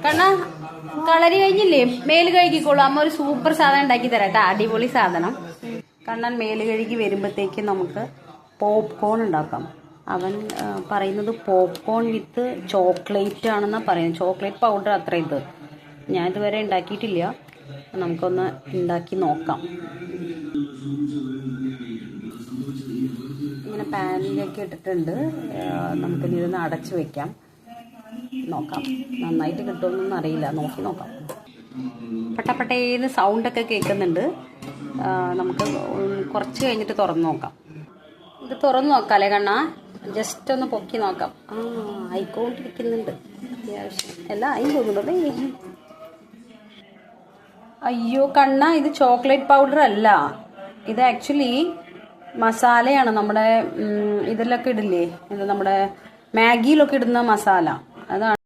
കണ്ണ കളരി കഴിഞ്ഞില്ലേ? മേല് കഴുകിക്കോളൂ. അമ്മ ഒരു സൂപ്പർ സാധനം ഉണ്ടാക്കി തരാം കേട്ടോ. അടിപൊളി സാധനം. കണ്ണൻ മേല് കഴുകി വരുമ്പോഴത്തേക്ക് നമുക്ക് പോപ്കോൺ ഉണ്ടാക്കാം. അവൻ പറയുന്നത് പോപ്കോൺ വിത്ത് ചോക്ലേറ്റ് ആണെന്നാണ് പറയുന്നത്. ചോക്ലേറ്റ് പൗഡർ അത്ര ഇത്. ഞാൻ ഇതുവരെ ഉണ്ടാക്കിയിട്ടില്ല. നമുക്കൊന്ന് ഉണ്ടാക്കി നോക്കാം. ഇങ്ങനെ പാനിലേക്ക് ഇട്ടിട്ടുണ്ട്. നമുക്കിനി ഇതൊന്ന് അടച്ചു വെക്കാം. നോക്കാം നന്നായിട്ട് കിട്ടുമെന്നൊന്നും അറിയില്ല. നോക്കി നോക്കാം. പട്ടപ്പട്ടേന്ന് സൗണ്ടൊക്കെ കേൾക്കുന്നുണ്ട്. നമുക്ക് കുറച്ച് കഴിഞ്ഞിട്ട് തുറന്ന് നോക്കാം. ഇത് തുറന്ന് നോക്കാം അല്ലേ കണ്ണാ? ജസ്റ്റ് ഒന്ന് പൊക്കി നോക്കാം. ആയിക്കൊണ്ടിരിക്കുന്നുണ്ട്. അത്യാവശ്യം എല്ലാം ആയി തോന്നുന്നത്. അയ്യോ കണ്ണ, ഇത് ചോക്ലേറ്റ് പൗഡർ അല്ല. ഇത് ആക്ച്വലി മസാലയാണ്. നമ്മുടെ ഇതിലൊക്കെ ഇടില്ലേ, ഇത് നമ്മുടെ മാഗിയിലൊക്കെ ഇടുന്ന മസാല അതാണ്.